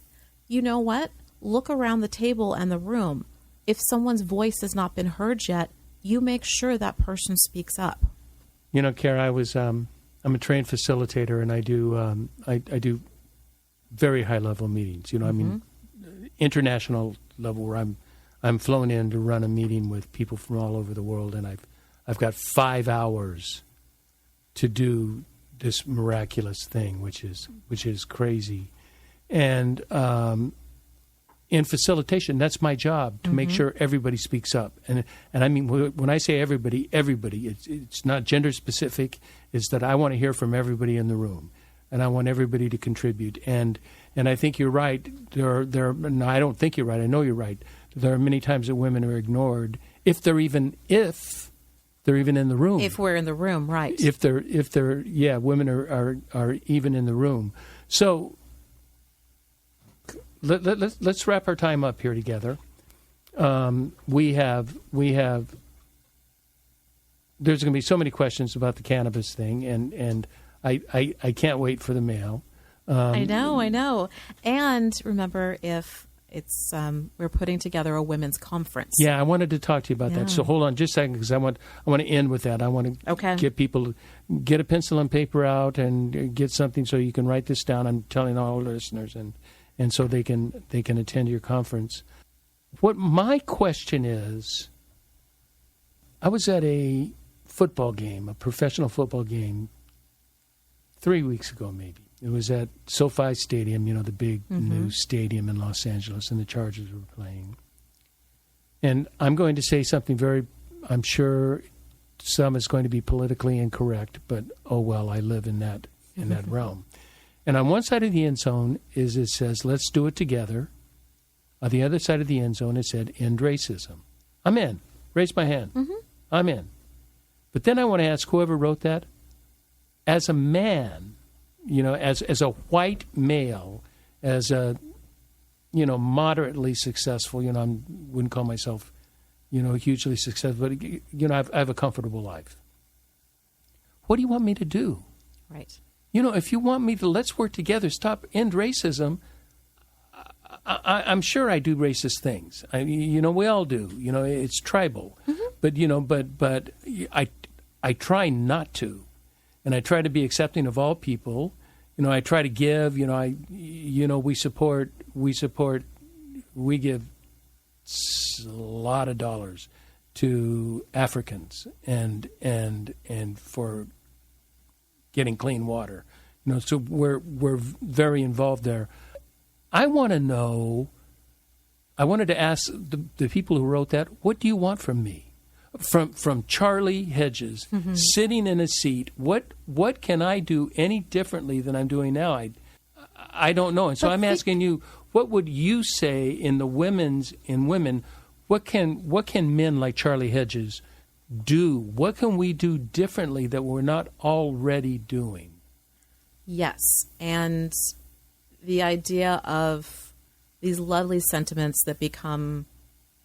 you know what? Look around the table and the room. If someone's voice has not been heard yet, you make sure that person speaks up. Cara, I'm a trained facilitator, and I do very high level meetings. I mean, international level, where I'm flown in to run a meeting with people from all over the world, and I've got 5 hours to do this miraculous thing, which is crazy. And in facilitation, that's my job, to make sure everybody speaks up. And I mean, when I say everybody, it's not gender specific. It's that I want to hear from everybody in the room, and I want everybody to contribute. And I think you're right. No, I don't think you're right. I know you're right. There are many times that women are ignored, if they're even in the room. If we're in the room, right? Women are even in the room. So let's wrap our time up here together. We have there's going to be so many questions about the cannabis thing, and I can't wait for the mail. I know. And remember, if it's we're putting together a women's conference. Yeah, I wanted to talk to you about that. So hold on just a second, because I want to end with that. I want to get people to get a pencil and paper out and get something so you can write this down. I'm telling all the listeners, and so they can attend your conference. What my question is, I was at a football game, a professional football game, 3 weeks ago maybe. It was at SoFi Stadium, the big new stadium in Los Angeles, and the Chargers were playing. And I'm going to say something I'm sure some is going to be politically incorrect, but oh well, I live in that realm. And on one side of the end zone it says, let's do it together. On the other side of the end zone it said, end racism. I'm in. Raise my hand. I'm in. But then I want to ask whoever wrote that, as a man, as a white male, as a, moderately successful, I wouldn't call myself, hugely successful, but, I have a comfortable life. What do you want me to do? Right. If you want me to, let's work together, end racism, I'm sure I do racist things. We all do. It's tribal. But, but I try not to. And I try to be accepting of all people. I try to give. We give a lot of dollars to Africans and for getting clean water. So we're very involved there. I want to know. I wanted to ask the people who wrote that, what do you want from me? From Charlie Hedges, sitting in a seat, what can I do any differently than I'm doing now? I don't know. And so I'm asking you, what would you say in women, what can men like Charlie Hedges do? What can we do differently that we're not already doing? Yes. And the idea of these lovely sentiments that become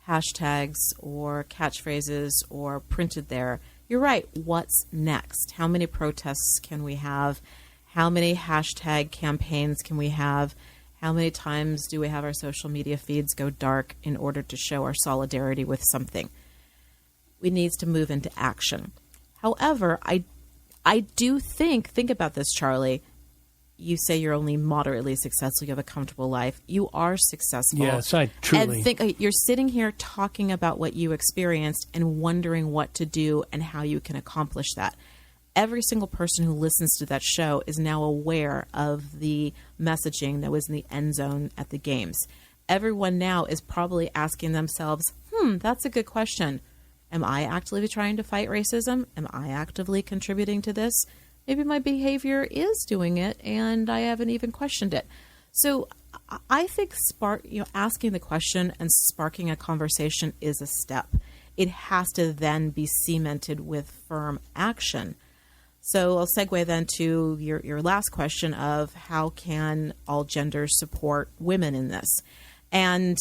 hashtags or catchphrases or printed there. You're right. What's next? How many protests can we have? How many hashtag campaigns can we have? How many times do we have our social media feeds go dark in order to show our solidarity with something? We need to move into action. However, I do think about this, Charlie. You say you're only moderately successful. You have a comfortable life. You are successful. Yes, I truly. And you're sitting here talking about what you experienced and wondering what to do and how you can accomplish that. Every single person who listens to that show is now aware of the messaging that was in the end zone at the games. Everyone now is probably asking themselves, that's a good question. Am I actively trying to fight racism? Am I actively contributing to this? Maybe my behavior is doing it, and I haven't even questioned it. So I think asking the question and sparking a conversation is a step. It has to then be cemented with firm action. So I'll segue then to your last question of how can all genders support women in this? And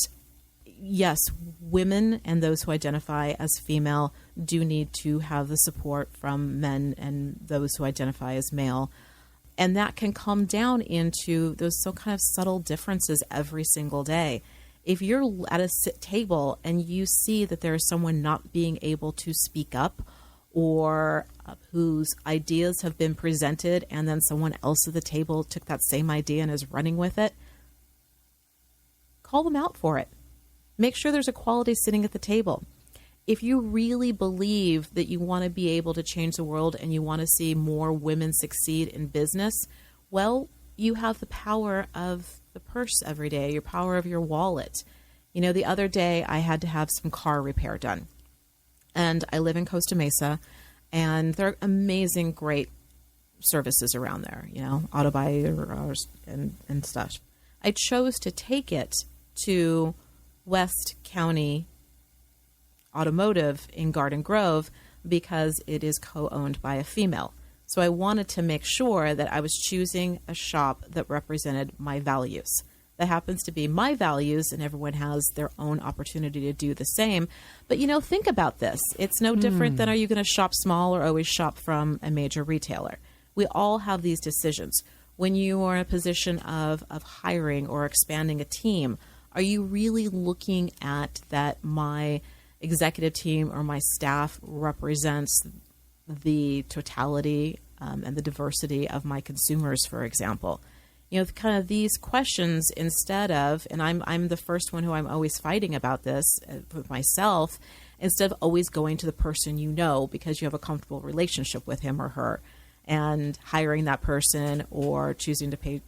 yes, women and those who identify as female do need to have the support from men and those who identify as male. And that can come down into those so kind of subtle differences every single day. If you're at a table and you see that there is someone not being able to speak up or whose ideas have been presented and then someone else at the table took that same idea and is running with it, call them out for it. Make sure there's equality sitting at the table. If you really believe that you want to be able to change the world and you want to see more women succeed in business, well, you have the power of the purse every day, your power of your wallet. The other day I had to have some car repair done. And I live in Costa Mesa, and there are amazing, great services around there, auto buy and stuff. I chose to take it to West County Automotive in Garden Grove because it is co-owned by a female. So I wanted to make sure that I was choosing a shop that represented my values, That happens to be my values, and everyone has their own opportunity to do the same. But, think about this. It's no different than, are you going to shop small or always shop from a major retailer? We all have these decisions. When you are in a position of hiring or expanding a team, are you really looking at that my executive team or my staff represents the totality and the diversity of my consumers, for example? Kind of these questions, instead of, and I'm the first one who I'm always fighting about this with myself, instead of always going to the person because you have a comfortable relationship with him or her, and hiring that person or choosing to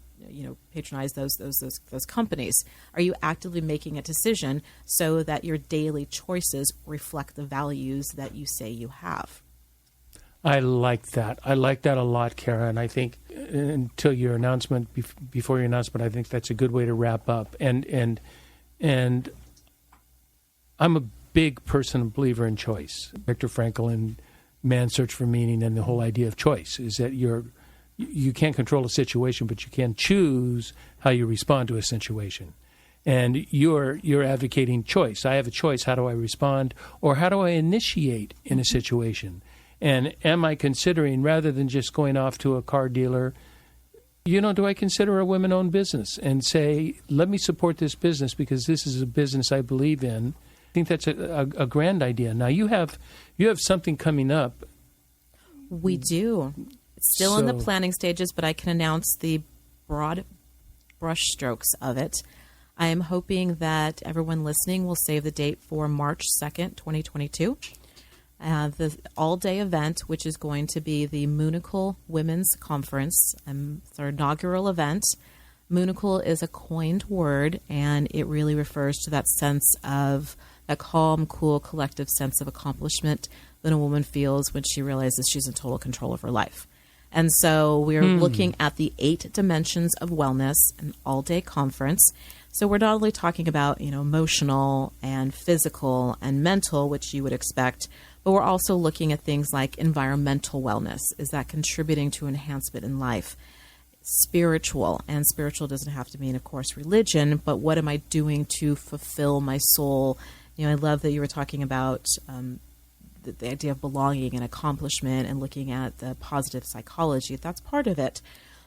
patronize those companies. Are you actively making a decision so that your daily choices reflect the values that you say you have? I like that. I like that a lot, Cara. And I think until your announcement, before your announcement, I think that's a good way to wrap up. And I'm a big person, believer in choice. Viktor Frankl and Man's Search for Meaning, and the whole idea of choice is that you can't control a situation, but you can choose how you respond to a situation. And you're advocating choice. I have a choice. How do I respond, or how do I initiate in a situation? And am I considering, rather than just going off to a car dealer, do I consider a women-owned business and say, let me support this business because this is a business I believe in? I think that's a grand idea. Now, you have something coming up. We do. It's still in the planning stages, but I can announce the broad brushstrokes of it. I am hoping that everyone listening will save the date for March 2nd, 2022. The all-day event, which is going to be the Moonicle Women's Conference. It's our inaugural event. Moonicle is a coined word, and it really refers to that sense of a calm, cool, collective sense of accomplishment that a woman feels when she realizes she's in total control of her life. And so we're looking at the 8 dimensions of wellness, an all-day conference. So we're not only talking about, emotional and physical and mental, which you would expect, but we're also looking at things like environmental wellness. Is that contributing to enhancement in life? Spiritual, and spiritual doesn't have to mean, of course, religion, but what am I doing to fulfill my soul? I love that you were talking about the idea of belonging and accomplishment and looking at the positive psychology. That's part of it.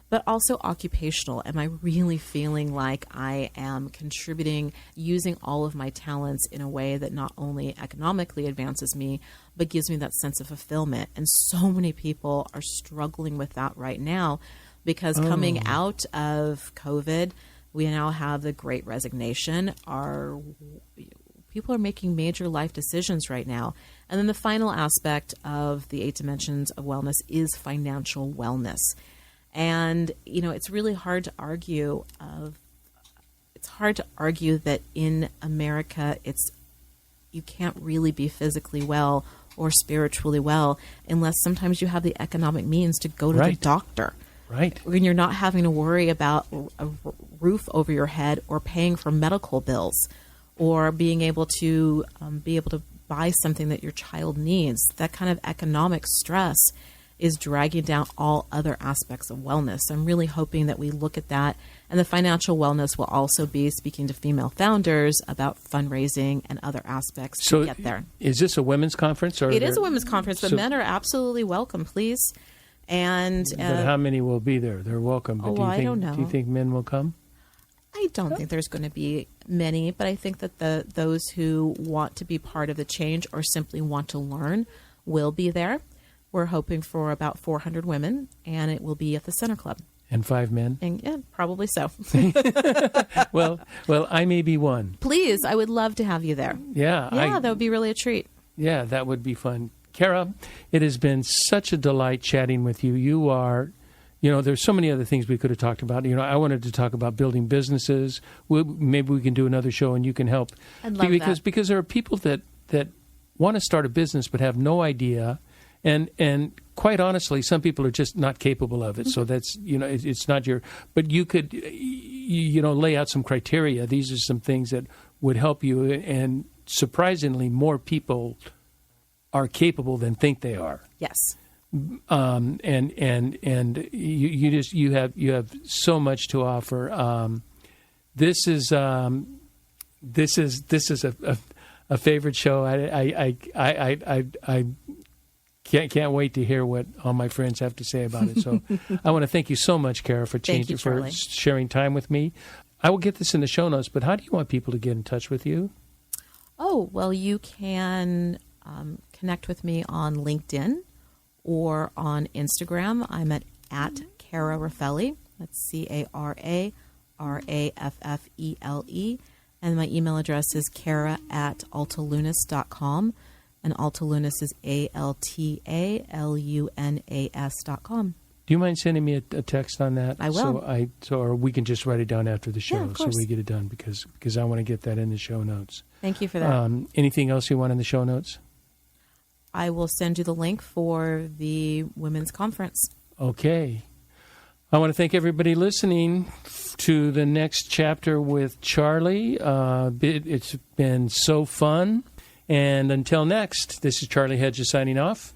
But also occupational. Am I really feeling like I am contributing, using all of my talents in a way that not only economically advances me, but gives me that sense of fulfillment? And so many people are struggling with that right now because coming out of COVID, we now have the Great Resignation. People are making major life decisions right now. And then the final aspect of the 8 dimensions of wellness is financial wellness. And, it's really hard to argue. It's hard to argue that in America, you can't really be physically well or spiritually well unless sometimes you have the economic means to go to the doctor. Right. When you're not having to worry about a roof over your head or paying for medical bills or being able to buy something that your child needs. That kind of economic stress is dragging down all other aspects of wellness. I'm really hoping that we look at that. And the financial wellness will also be speaking to female founders about fundraising and other aspects to get there. Is this a women's conference? Or it is a women's conference, but men are absolutely welcome, please. And but how many will be there? They're welcome. But I don't know. Do you think men will come? I don't think there's going to be many, but I think that those who want to be part of the change or simply want to learn will be there. We're hoping for about 400 women, and it will be at the Center Club. And 5 men? And, yeah, probably so. Well, I may be one. Please, I would love to have you there. Yeah. Yeah, that would be really a treat. Yeah, that would be fun. Cara, it has been such a delight chatting with you. You are, there's so many other things we could have talked about. I wanted to talk about building businesses. Maybe we can do another show and you can help. I'd love that. Because there are people that want to start a business but have no idea. And quite honestly, some people are just not capable of it. So that's, it's not but you could, lay out some criteria. These are some things that would help you. And surprisingly, more people are capable than think they are. Yes. And you have so much to offer. This is a favorite show. I can't wait to hear what all my friends have to say about it. So I want to thank you so much, Cara, for sharing time with me. I will get this in the show notes, but how do you want people to get in touch with you? Oh, well, you can connect with me on LinkedIn or on Instagram. I'm at Cara Raffele. That's CaraRaffele. And my email address is cara@altalunas.com. And Altalunas is ALTALUNAS.com. Do you mind sending me a text on that? I will. Or we can just write it down after the show, of course. so we get it done because I want to get that in the show notes. Thank you for that. Anything else you want in the show notes? I will send you the link for the women's conference. Okay. I want to thank everybody listening to the next chapter with Charlie. It's been so fun. And until next, this is Charlie Hedges signing off.